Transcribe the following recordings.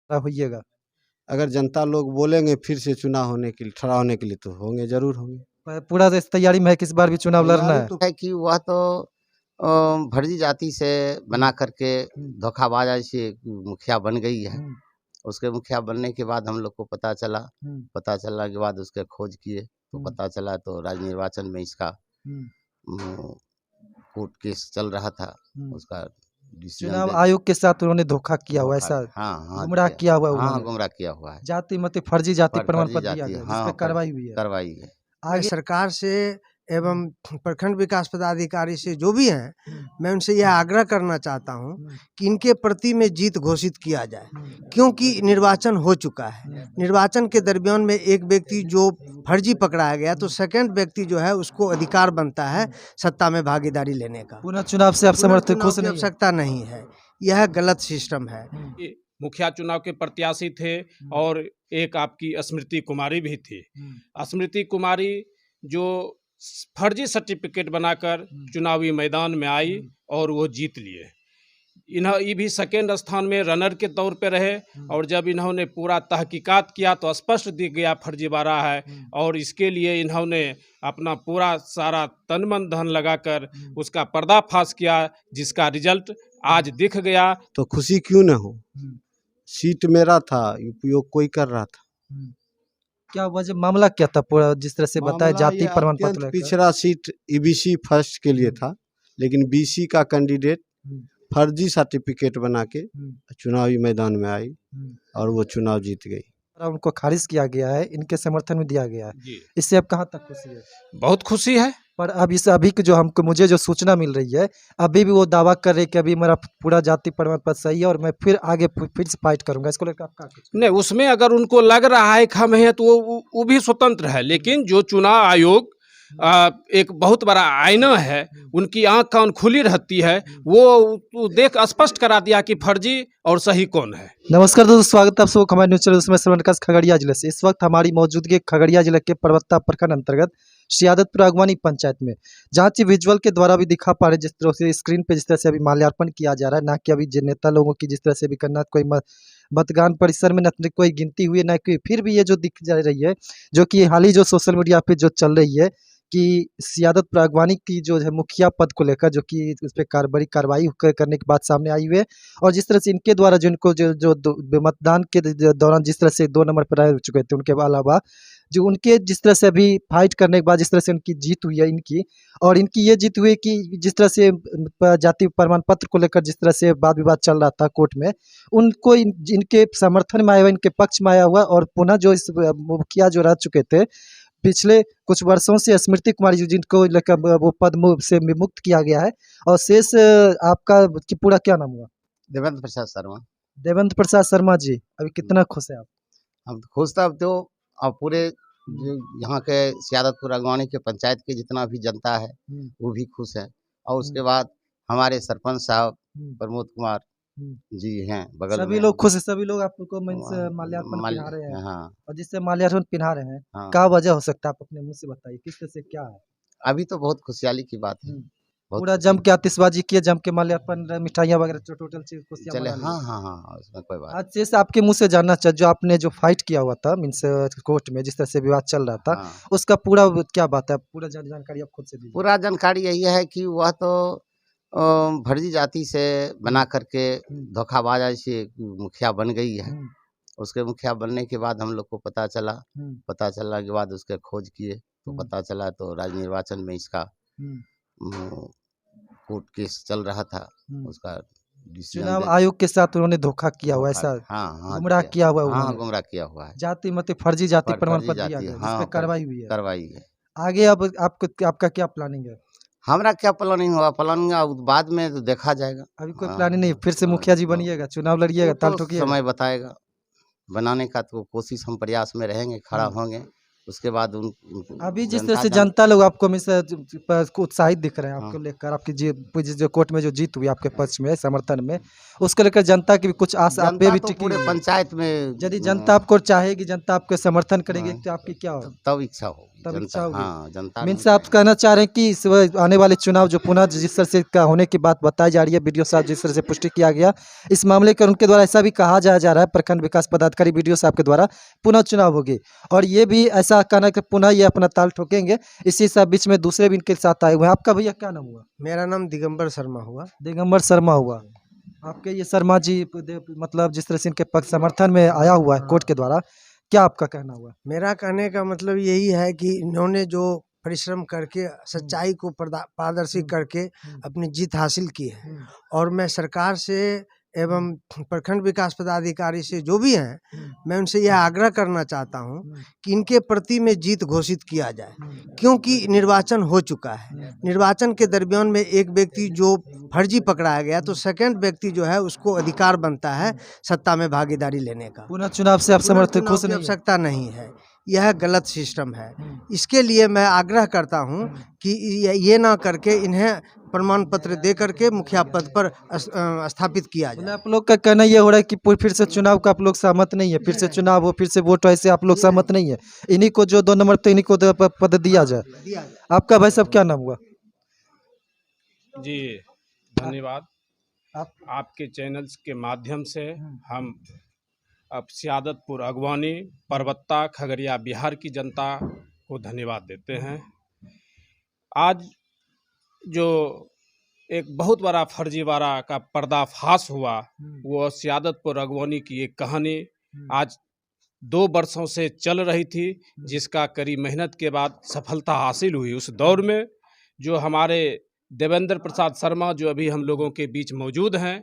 होइएगा। अगर जनता लोग बोलेंगे फिर से चुनाव होने के लिए, खड़ा होने के लिए, तो होंगे, ज़रूर होंगे। पूरा इस तैयारी में है कि इस बार भी चुनाव लड़ना तैयारी है? तो है कि वह तो फर्जी जाति से बना करके धोखाबाज से मुखिया बन गई है। उसके मुखिया बनने के बाद हम लोग को पता चलने के बाद उसके खोज किए तो पता चला, तो राज्य निर्वाचन में इसका कोर्ट केस चल रहा था। उसका चुनाव आयोग के साथ उन्होंने धोखा किया हुआ, ऐसा गुमराह किया हुआ हाँ, उन्होंने। गुमराह किया हुआ है। जाति मत फर्जी जाति प्रमाण पत्र दिया गया, हाँ, जिस पे कार्रवाई हुई है। कार्रवाई है। आगे सरकार से एवं प्रखंड विकास पदाधिकारी से जो भी हैं, मैं उनसे यह आग्रह करना चाहता हूं कि इनके प्रति में जीत घोषित किया जाए, क्योंकि निर्वाचन हो चुका है। निर्वाचन के दरमियान में एक व्यक्ति जो फर्जी पकड़ाया गया, तो सेकंड व्यक्ति जो है उसको अधिकार बनता है सत्ता में भागीदारी लेने का। पुनः चुनाव से आप समर्थक खुश नहीं? आवश्यकता नहीं है, यह गलत सिस्टम है। मुखिया चुनाव के प्रत्याशी थे और एक आपकी स्मृति कुमारी भी थी। स्मृति कुमारी जो फर्जी सर्टिफिकेट बनाकर चुनावी मैदान में आई और वो जीत लिए। ये भी सेकेंड स्थान में रनर के तौर पे रहे, और जब इन्होंने पूरा तहकीकात किया तो स्पष्ट दिख गया फर्जीवाड़ा है, और इसके लिए इन्होंने अपना पूरा सारा तन मन धन लगाकर उसका पर्दाफाश किया, जिसका रिजल्ट आज दिख गया। तो खुशी क्यों न हो, सीट मेरा था, उपयोग कोई कर रहा था। क्या वजह, मामला क्या था पूरा, जिस तरह से बताया जाति प्रमाण पत्र? पिछड़ा सीट ईबीसी फर्स्ट के लिए था, लेकिन बीसी का कैंडिडेट फर्जी सर्टिफिकेट बना के चुनावी मैदान में आई और वो चुनाव जीत गई। उनको खारिज किया गया है, इनके समर्थन में दिया गया है। इससे अब कहाँ तक खुशी है? बहुत खुशी है। पर अब इस अभी के जो मुझे जो सूचना मिल रही है, अभी भी वो दावा कर रहे कि अभी मेरा पूरा जाति प्रमाण पत्र सही है और मैं फिर आगे फिर से फाइट करूंगा। इसको लेकर आपका नहीं, उसमें अगर उनको लग रहा है कि हम हैं तो वो भी स्वतंत्र है, लेकिन जो चुनाव आयोग एक बहुत बड़ा आईना है, उनकी आंख कान खुली रहती है, वो देख स्पष्ट करा दिया कि फर्जी और सही कौन है। नमस्कार दोस्तों, स्वागत है आप सबको हमारे न्यूज चैनल में श्रवणकाश खगड़िया जिले से। इस वक्त हमारी मौजूदगी खगड़िया जिले के परबत्ता प्रखंड अंतर्गत सियादतपुर अगवानी पंचायत में, जहाँ से विजुअल के द्वारा भी दिखा पा रहे जिस तरह से स्क्रीन पे जिस तरह से अभी माल्यार्पण किया जा रहा है, ना कि अभी नेता लोगों की जिस तरह से भी करना, कोई मतदान परिसर में न कोई गिनती हुई है, ना कोई, फिर भी ये जो दिख जा रही है, जो कि हाल ही जो सोशल मीडिया पे जो चल रही है कि सियादतपुर अगवानी की जो है मुखिया पद को लेकर जो कि उस पर बड़ी कार्रवाई करने की बात सामने आई हुई है, और जिस तरह से इनके द्वारा जो इनको जो मतदान के दौरान जिस तरह से 2 नंबर पर रह चुके थे, उनके अलावा जो उनके जिस तरह से अभी फाइट करने के बाद जिस तरह से उनकी जीत हुई है इनकी, और इनकी ये जीत हुई कि जिस तरह से जाति प्रमाण पत्र को लेकर जिस तरह से वाद विवाद चल रहा था कोर्ट में, उनको इनके समर्थन में आया हुआ, इनके पक्ष में आया हुआ, और पुनः जो इस मुखिया जो रह चुके थे पिछले कुछ वर्षों से, स्मृति कुमारी जी, जिनको लेकर वो पद से मुक्त किया गया है। और शेष आपका पूरा क्या नाम हुआ? देवेंद्र प्रसाद शर्मा। देवेंद्र प्रसाद शर्मा जी, अभी कितना खुश है आप? हम खुश था। अब तो अब पूरे जो यहाँ के सियादतपुर अगवानी के पंचायत के जितना भी जनता है वो भी खुश है, और उसके बाद हमारे सरपंच साहब प्रमोद कुमार जी हैं बगल में, सभी लोग खुश है। सभी लोग आपको माल्यार्पण पिन्हा रहे हैं। हाँ। और जिससे माल्यार्पण पिन्हा रहे हैं, हाँ। क्या वजह हो सकता है, आप अपने मुंह से बताइए, किस तरह से क्या है? अभी तो बहुत खुशहाली की बात है। पूरा जम के आतिशबाजी किए, जम के माल्यार्पण, मिठाइयाँ वगैरह टोटल चीज चले। हाँ, उसमें कोई बात। आज से आपके मुंह से जानना चाहिए, जो आपने जो फाइट किया हुआ था मीन्स कोर्ट में जिस तरह से विवाद चल रहा था, उसका पूरा क्या बात है, पूरा जानकारी आप खुद से दीजिए। पूरा जानकारी यही है कि वह तो फर्जी जाति से बना करके धोखाबाज से मुखिया बन गई है। उसके मुखिया बनने के बाद हम लोग को पता चलने के बाद उसके खोज किए तो पता चला, तो राज्य निर्वाचन में इसका कोर्ट केस चल रहा था। उसका चुनाव आयोग के साथ उन्होंने धोखा किया हुआ, ऐसा गुमराह किया हुआ। हाँ, गुमराह किया हुआ है। जाति मत फर्जी जाति प्रमाण पत्र दिया गया, जिस पे कार्रवाई हुई है। कार्रवाई है। आगे अब आपका क्या प्लानिंग है? हमारा क्या प्लानिंग हुआ, प्लानिंग बाद में तो देखा जाएगा। अभी कोई प्लानिंग नहीं, फिर से मुखिया जी बनिएगा, चुनाव लड़िएगा, ताल ठोकिएगा? समय बताएगा। बनाने का तो कोशिश हम प्रयास में रहेंगे, खड़ा होंगे। उसके बाद अभी जिस तरह से जनता लोग आपको उत्साहित दिख रहे हैं आपको लेकर, आपकी जो कोर्ट में जो जीत हुई आपके पक्ष में, समर्थन में, उसको लेकर जनता की भी कुछ आशा आप पे भी टिकी पूरे पंचायत में। यदि जनता आपको चाहेगी, जनता आपको समर्थन करेगी, तो आपकी क्या हो तब इच्छा होगी। मुताबिक जनता, चाहोगे? हाँ जनता ने मीन्स आप कहना चाह रहे हैं कि इस आने वाले चुनाव जो पुनः जिस तरह से का होने की बात बताई जा रही है, वीडियो साहब जिस तरह से पुष्टि किया गया, इस मामले का उनके द्वारा ऐसा भी कहा जा रहा है प्रखंड विकास पदाधिकारी वीडियो साहब के द्वारा पुनः चुनाव होगी और ये भी ऐसा कहना है कि पुनः ये अपना ताल ठोकेंगे। इसी से बीच में दूसरे भी इनके साथ आए हुए हैं। आपका भैया क्या नाम हुआ? मेरा नाम दिगंबर शर्मा हुआ। दिगंबर शर्मा हुआ। आपके ये शर्मा जी मतलब जिस तरह से इनके पक्ष समर्थन में आया हुआ है कोर्ट के द्वारा, क्या आपका कहना हुआ? मेरा कहने का मतलब यही है कि इन्होंने जो परिश्रम करके सच्चाई को पारदर्शी करके अपनी जीत हासिल की है और मैं सरकार से एवं प्रखंड विकास पदाधिकारी से जो भी हैं, मैं उनसे यह आग्रह करना चाहता हूं कि इनके प्रति में जीत घोषित किया जाए, क्योंकि निर्वाचन हो चुका है। निर्वाचन के दरमियान में एक व्यक्ति जो फर्जी पकड़ाया गया तो सेकंड व्यक्ति जो है उसको अधिकार बनता है सत्ता में भागीदारी लेने का। पुनः चुनाव से आप समर्थक चुनाव खुश की नहीं? आवश्यकता नहीं है, यह गलत सिस्टम है। इसके लिए मैं आग्रह करता हूं कि ये ना करके इन्हें प्रमाण पत्र दे करके मुखिया पद पर स्थापित किया मतलब जाए। आप लोग का कहना ये हो रहा है कि फिर से चुनाव का आप लोग सहमत नहीं है, फिर से चुनाव हो, फिर से वोट, ऐसे आप लोग सहमत नहीं है, इन्हीं को जो 2 नंबर पे इन्हीं को पद दिया जाए। आपका भाई साहब क्या नाम हुआ? जी धन्यवाद। आपके चैनल्स के माध्यम से हम अब सियादतपुर अगवानी परबत्ता खगड़िया बिहार की जनता को धन्यवाद देते हैं। आज जो एक बहुत बड़ा फर्जीवाड़ा का पर्दाफाश हुआ, वो सियादतपुर अगवानी की एक कहानी आज 2 वर्षों से चल रही थी, जिसका कड़ी मेहनत के बाद सफलता हासिल हुई। उस दौर में जो हमारे देवेंद्र प्रसाद शर्मा जो अभी हम लोगों के बीच मौजूद हैं,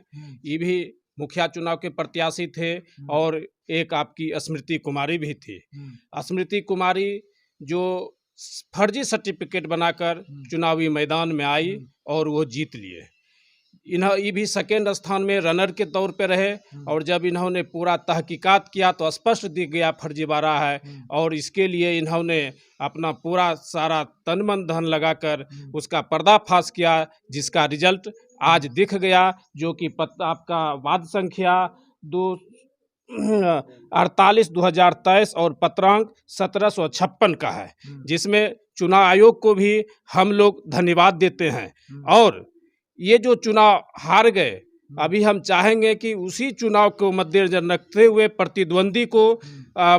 ये भी मुखिया चुनाव के प्रत्याशी थे और एक आपकी स्मृति कुमारी भी थी। स्मृति कुमारी जो फर्जी सर्टिफिकेट बनाकर चुनावी मैदान में आई और वो जीत लिए। ये भी सेकेंड स्थान में रनर के तौर पे रहे और जब इन्होंने पूरा तहकीकात किया तो स्पष्ट दिख गया फर्जीवाड़ा है और इसके लिए इन्होंने अपना पूरा सारा तन मन धन लगाकर उसका पर्दाफाश किया, जिसका रिजल्ट आज दिख गया, जो कि आपका वाद संख्या 48/2023 और पत्रांक 1756 का है, जिसमें चुनाव आयोग को भी हम लोग धन्यवाद देते हैं। और ये जो चुनाव हार गए, अभी हम चाहेंगे कि उसी चुनाव को मद्देनजर रखते हुए प्रतिद्वंदी को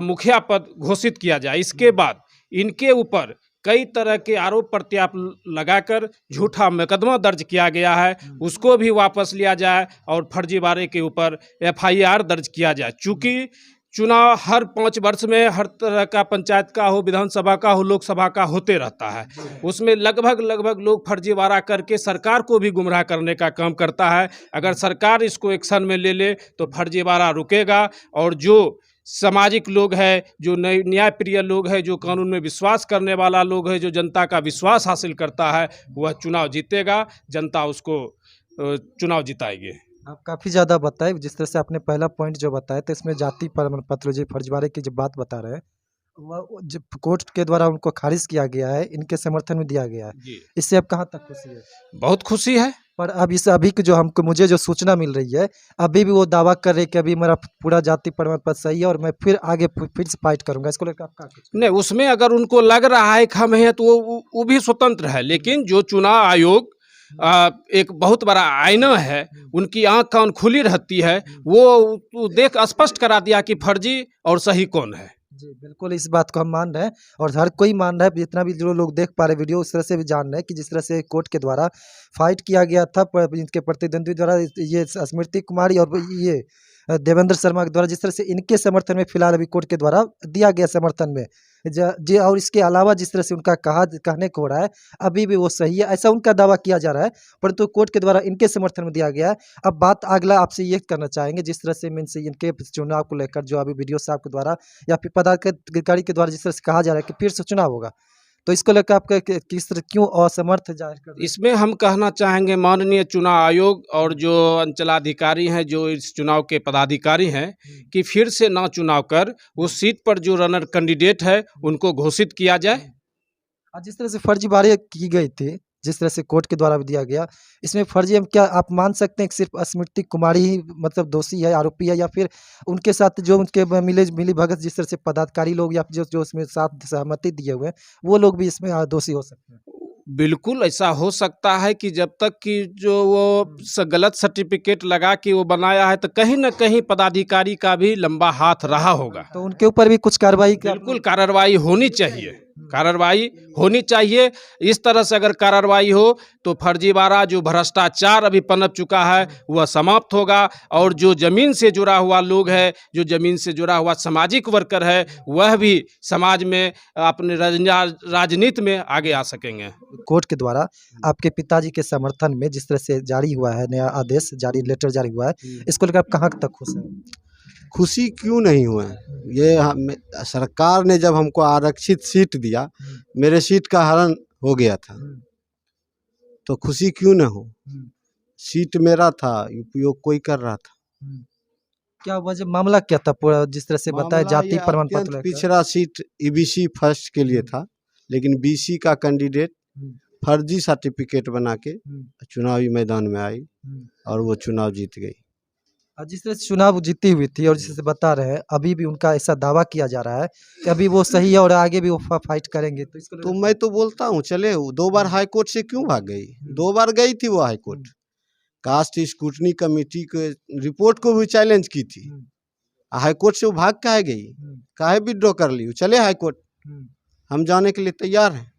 मुखिया पद घोषित किया जाए। इसके बाद इनके ऊपर कई तरह के आरोप प्रत्यारोप लगाकर झूठा मुकदमा दर्ज किया गया है, उसको भी वापस लिया जाए और फर्जीवाड़े के ऊपर FIR दर्ज किया जाए। चूँकि चुनाव हर 5 वर्ष में हर तरह का पंचायत का हो, विधानसभा का हो, लोकसभा का होते रहता है, उसमें लगभग लोग फर्जीवाड़ा करके सरकार को भी गुमराह करने का काम करता है। अगर सरकार इसको एक्शन में ले ले तो फर्जीवाड़ा रुकेगा और जो सामाजिक लोग हैं, जो न्यायप्रिय लोग हैं, जो कानून में विश्वास करने वाला लोग है, जो जनता का विश्वास हासिल करता है, वह चुनाव जीतेगा, जनता उसको चुनाव जिताएगी। आप काफ़ी ज़्यादा बताए, जिस तरह से आपने पहला पॉइंट जो बताया तो इसमें जाति प्रमाण पत्र जो फर्जीवाड़े की जो बात बता रहे हैं, वह जो कोर्ट के द्वारा उनको खारिज किया गया है, इनके समर्थन में दिया गया है, इससे अब कहाँ तक खुशी है? बहुत खुशी है। पर अब इस अभी की जो मुझे जो सूचना मिल रही है, अभी भी वो दावा कर रहे कि अभी मेरा पूरा जाति प्रमाण पत्र सही है और मैं फिर आगे फिर से फाइट करूंगा। इसको लेकर आपका नहीं, उसमें अगर उनको लग रहा है कि हम हैं तो वो भी स्वतंत्र है, लेकिन जो चुनाव आयोग एक बहुत बड़ा आईना है, उनकी आंख कान खुली रहती है, वो देख स्पष्ट करा दिया कि फर्जी और सही कौन है। जी बिल्कुल, इस बात को हम मान रहे हैं और हर कोई मान रहा है, जितना भी जो लोग देख पा रहे वीडियो उस तरह से भी जान रहे हैं कि जिस तरह से कोर्ट के द्वारा फाइट किया गया था इनके प्रतिद्वंदी द्वारा, ये स्मृति कुमारी और ये देवेंद्र शर्मा के द्वारा, जिस तरह से इनके समर्थन में फिलहाल अभी कोर्ट के द्वारा दिया गया समर्थन में जी, और इसके अलावा जिस तरह से उनका कहने को हो रहा है अभी भी वो सही है, ऐसा उनका दावा किया जा रहा है, परंतु कोर्ट के द्वारा इनके समर्थन में दिया गया है। अब बात अगला आपसे ये करना चाहेंगे, जिस तरह से मीन से इनके चुनाव को लेकर जो अभी वीडियो साहब के द्वारा या फिर पदाधिकारी के द्वारा जिस तरह से कहा जा रहा है कि फिर से चुनाव होगा, तो इसको लेकर आपका किस तरह क्यों असमर्थ जाहिर कर रहे हैं? इसमें हम कहना चाहेंगे माननीय चुनाव आयोग और जो अंचलाधिकारी हैं, जो इस चुनाव के पदाधिकारी हैं, कि फिर से ना चुनाव कर उस सीट पर जो रनर कैंडिडेट है उनको घोषित किया जाए। जिस तरह से फर्जीवाड़े की गई थी, जिस तरह से कोर्ट के द्वारा भी दिया गया, इसमें फर्जी हम क्या आप मान सकते हैं कि सिर्फ स्मृति कुमारी ही मतलब दोषी है, आरोपी है, या फिर उनके साथ जो उनके मिली भगत जिस तरह से पदाधिकारी लोग या जो जो इसमें साथ सहमति दिए हुए हैं वो लोग भी इसमें दोषी हो सकते हैं? बिल्कुल ऐसा हो सकता है कि जब तक कि जो वो गलत सर्टिफिकेट लगा के वो बनाया है तो कहीं ना कहीं पदाधिकारी का भी लंबा हाथ रहा होगा। तो उनके ऊपर भी कुछ कार्रवाई बिल्कुल कार्रवाई होनी चाहिए, कार्रवाई होनी चाहिए। इस तरह से अगर कार्रवाई हो तो फर्जीवाड़ा जो भ्रष्टाचार अभी पनप चुका है वह समाप्त होगा, और जो जमीन से जुड़ा हुआ लोग है, जो जमीन से जुड़ा हुआ सामाजिक वर्कर है, वह भी समाज में अपने राजनीति में आगे आ सकेंगे। कोर्ट के द्वारा आपके पिताजी के समर्थन में जिस तरह से जारी हुआ है नया आदेश जारी लेटर जारी हुआ है, इसको लेकर आप कहाँ तक खुश हैं? खुशी क्यों नहीं हुए? ये सरकार ने जब हमको आरक्षित सीट दिया, मेरे सीट का हरण हो गया था, तो खुशी क्यों न हो? सीट मेरा था, उपयोग कोई कर रहा था। क्या वजह मामला क्या था पूरा जिस तरह से बताया मामला जाति ये प्रमाण अत्यंत पत्र लेकर? पिछड़ा सीट ईबीसी फर्स्ट के लिए था, लेकिन बीसी का कैंडिडेट फर्जी सर्टिफिकेट बना के चुनावी मैदान में आई और वो चुनाव जीत गई। जिस तरह से चुनाव जीती हुई थी और जिस तरह से बता रहे हैं अभी भी उनका ऐसा दावा किया जा रहा है कि अभी वो सही है और आगे भी वो फाइट करेंगे, तो इसको तो मैं तो बोलता हूँ चले, 2 बार हाई कोर्ट से क्यों भाग गई? 2 बार गई थी वो high court, caste scrutiny committee के रिपोर्ट को भी चैलेंज की थी। हाई कोर्ट से वो भाग काहे गई? काहे विड्रॉ कर ली? चले हाई कोर्ट, हम जाने के लिए तैयार हैं,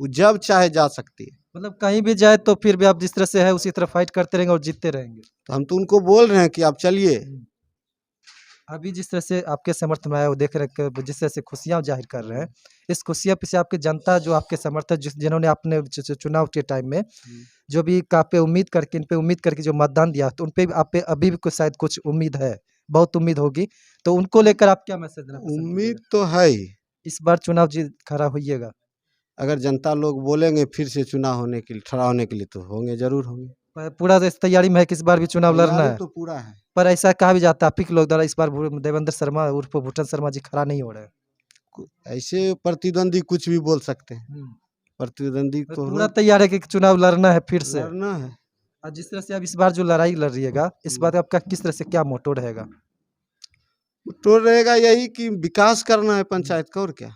वो जब चाहे जा सकती है। मतलब कहीं भी जाए तो फिर भी आप जिस तरह से है उसी तरह फाइट करते रहेंगे और जीतते रहेंगे। तो हम तो उनको बोल रहे हैं कि आप चलिए। अभी जिस तरह से आपके समर्थन में आया वो देख रहे जिस तरह से खुशियाँ जाहिर कर रहे हैं, इस खुशियाँ पीछे आपकी जनता जो आपके समर्थक जिन्होंने अपने चुनाव के टाइम में जो भी आप पे उम्मीद करके इन पे उम्मीद करके जो मतदान दिया, तो उन पे आप पे अभी भी कुछ शायद कुछ उम्मीद है, बहुत उम्मीद होगी, तो उनको लेकर आप क्या मैसेज देना पसंद उम्मीद करेंगे? तो है ही, इस बार चुनाव जीत खड़ा होइएगा। अगर जनता लोग बोलेंगे फिर से चुनाव होने के लिए, खड़ा होने के लिए, तो होंगे, जरूर होंगे। पूरा इस तैयारी में है कि इस बार भी चुनाव लड़ना तैयारी है, तो पूरा है। पर ऐसा कहा भी जाता है आप ही के लोग द्वारा इस बार देवेंद्र शर्मा उर्फ भूटन शर्मा जी खड़ा नहीं हो रहे हैं। ऐसे प्रतिद्वंदी कुछ भी बोल सकते हैं, प्रतिद्वंदी तो पूरा तैयार है कि चुनाव लड़ना है फिर से। लड़ना है। और जिस तरह से अब इस बार जो लड़ाई लड़ रहिएगा, इस बार आपका किस तरह से क्या मोटो रहेगा? तो रहेगा यही कि विकास करना है पंचायत का, और क्या।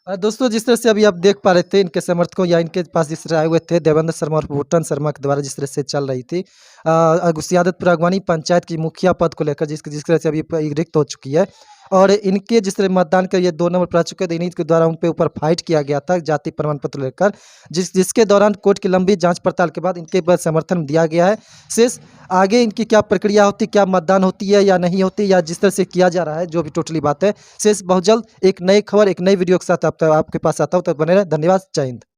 दोस्तों जिस तरह से अभी आप देख पा रहे थे इनके समर्थकों या इनके पास जिस तरह आए हुए थे देवेंद्र शर्मा और भूटन शर्मा के द्वारा जिस तरह से चल रही थी सियादतपुर अगवानी पंचायत की मुखिया पद को लेकर जिस तरह से अभी रिक्त हो चुकी है, और इनके जिस तरह मतदान के ये 2 नंबर पर आ चुके थे, इन्हीं के द्वारा उन पे ऊपर फाइट किया गया था जाति प्रमाण पत्र लेकर, जिसके दौरान कोर्ट की लंबी जांच पड़ताल के बाद इनके पर समर्थन दिया गया है। शेष आगे इनकी क्या प्रक्रिया होती, क्या मतदान होती है या नहीं होती, या जिस तरह से किया जा रहा है, जो भी टोटली बात है, शेष बहुत जल्द एक नई खबर एक नई वीडियो के साथ आपके पास आता हूँ, तब बने रहे। धन्यवाद, जय हिंद।